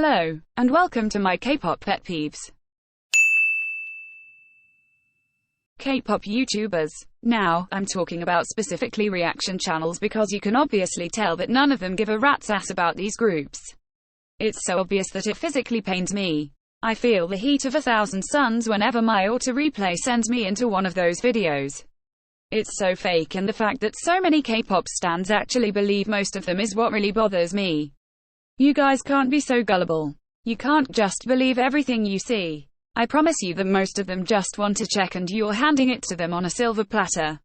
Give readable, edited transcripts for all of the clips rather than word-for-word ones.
Hello, and welcome to my K-pop pet peeves. K-pop YouTubers. Now, I'm talking about specifically reaction channels because you can obviously tell that none of them give a rat's ass about these groups. It's so obvious that it physically pains me. I feel the heat of 1,000 suns whenever my auto replay sends me into one of those videos. It's so fake, and the fact that so many K-pop stans actually believe most of them is what really bothers me. You guys can't be so gullible. You can't just believe everything you see. I promise you that most of them just want to check and you're handing it to them on a silver platter.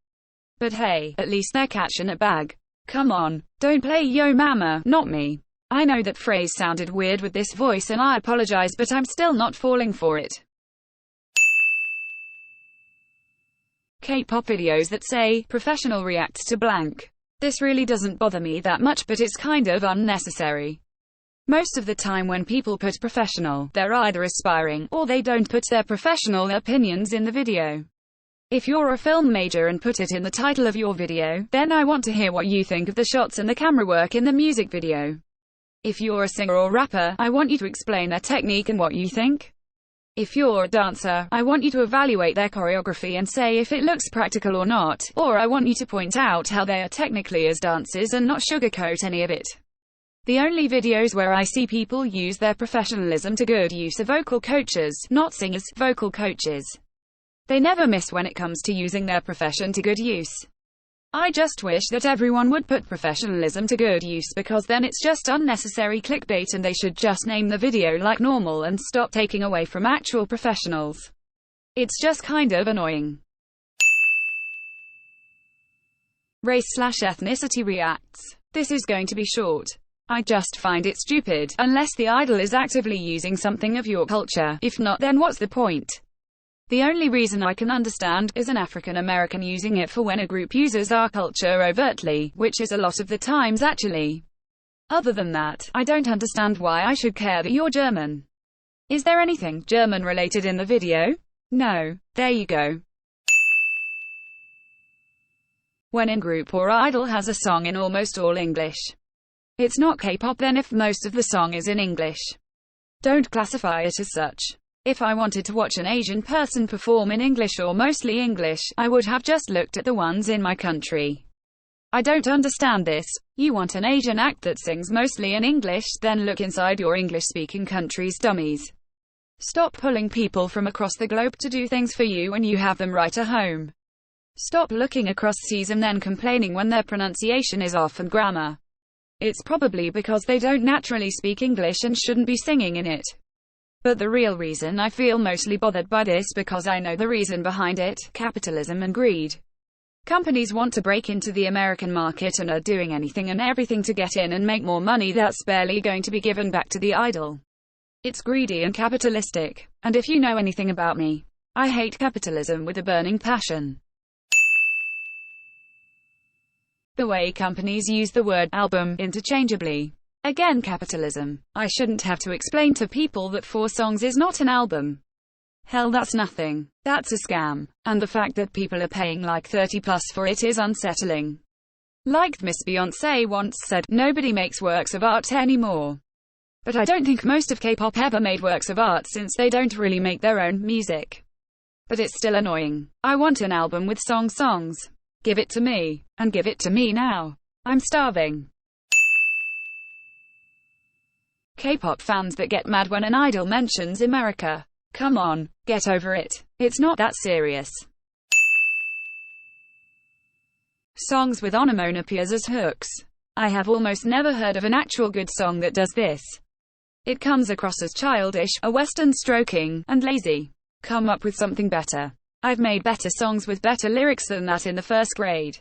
But hey, at least they're catching a bag. Come on, don't play yo mama, not me. I know that phrase sounded weird with this voice and I apologize, but I'm still not falling for it. K-pop videos that say, professional reacts to blank. This really doesn't bother me that much, but it's kind of unnecessary. Most of the time when people put professional, they're either aspiring, or they don't put their professional opinions in the video. If you're a film major and put it in the title of your video, then I want to hear what you think of the shots and the camera work in the music video. If you're a singer or rapper, I want you to explain their technique and what you think. If you're a dancer, I want you to evaluate their choreography and say if it looks practical or not, or I want you to point out how they are technically as dancers and not sugarcoat any of it. The only videos where I see people use their professionalism to good use are vocal coaches, not singers, vocal coaches. They never miss when it comes to using their profession to good use. I just wish that everyone would put professionalism to good use, because then it's just unnecessary clickbait and they should just name the video like normal and stop taking away from actual professionals. It's just kind of annoying. Race/ethnicity reacts. This is going to be short. I just find it stupid, unless the idol is actively using something of your culture. If not, then what's the point? The only reason I can understand is an African American using it for when a group uses our culture overtly, which is a lot of the times actually. Other than that, I don't understand why I should care that you're German. Is there anything German related in the video? No. There you go. When a group or idol has a song in almost all English. It's not K-pop then if most of the song is in English. Don't classify it as such. If I wanted to watch an Asian person perform in English or mostly English, I would have just looked at the ones in my country. I don't understand this. You want an Asian act that sings mostly in English, then look inside your English-speaking countries, dummies. Stop pulling people from across the globe to do things for you when you have them right at home. Stop looking across seas and then complaining when their pronunciation is off and grammar. It's probably because they don't naturally speak English and shouldn't be singing in it. But the real reason I feel mostly bothered by this, because I know the reason behind it: capitalism and greed. Companies want to break into the American market and are doing anything and everything to get in and make more money that's barely going to be given back to the idol. It's greedy and capitalistic, and if you know anything about me, I hate capitalism with a burning passion. The way companies use the word album interchangeably. Again, capitalism. I shouldn't have to explain to people that 4 songs is not an album. Hell, that's nothing. That's a scam. And the fact that people are paying like 30 plus for it is unsettling. Like Miss Beyonce once said, nobody makes works of art anymore. But I don't think most of K-pop ever made works of art, since they don't really make their own music. But it's still annoying. I want an album with songs. Give it to me. And give it to me now. I'm starving. K-pop fans that get mad when an idol mentions America. Come on, get over it. It's not that serious. Songs with onomatopoeias as hooks. I have almost never heard of an actual good song that does this. It comes across as childish, a western stroking, and lazy. Come up with something better. I've made better songs with better lyrics than that in the first grade.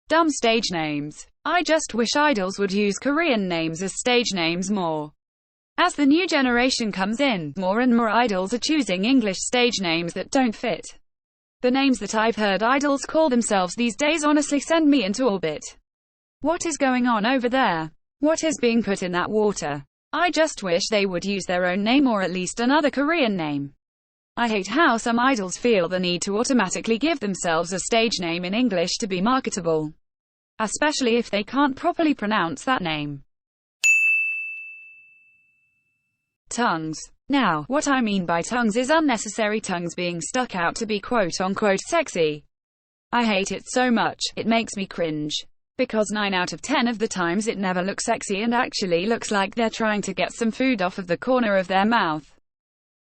Dumb stage names. I just wish idols would use Korean names as stage names more. As the new generation comes in, more and more idols are choosing English stage names that don't fit. The names that I've heard idols call themselves these days honestly send me into orbit. What is going on over there? What is being put in that water? I just wish they would use their own name, or at least another Korean name. I hate how some idols feel the need to automatically give themselves a stage name in English to be marketable. Especially if they can't properly pronounce that name. tongues. Now, what I mean by tongues is unnecessary tongues being stuck out to be quote-unquote sexy. I hate it so much, it makes me cringe. Because 9 out of 10 of the times it never looks sexy and actually looks like they're trying to get some food off of the corner of their mouth.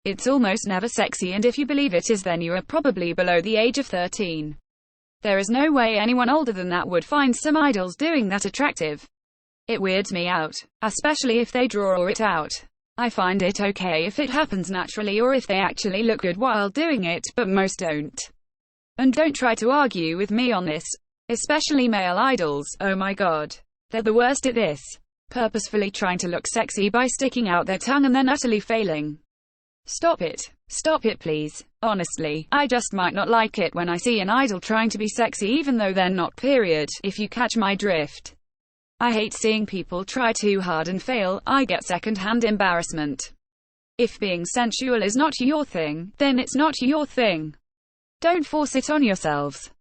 It's almost never sexy, and if you believe it is, then you are probably below the age of 13. There is no way anyone older than that would find some idols doing that attractive. It weirds me out, especially if they draw it out. I find it okay if it happens naturally or if they actually look good while doing it, but most don't. And don't try to argue with me on this. Especially male idols, oh my god. They're the worst at this. Purposefully trying to look sexy by sticking out their tongue and then utterly failing. Stop it. Stop it, please. Honestly, I just might not like it when I see an idol trying to be sexy even though they're not, period, if you catch my drift. I hate seeing people try too hard and fail. I get second-hand embarrassment. If being sensual is not your thing, then it's not your thing. Don't force it on yourselves.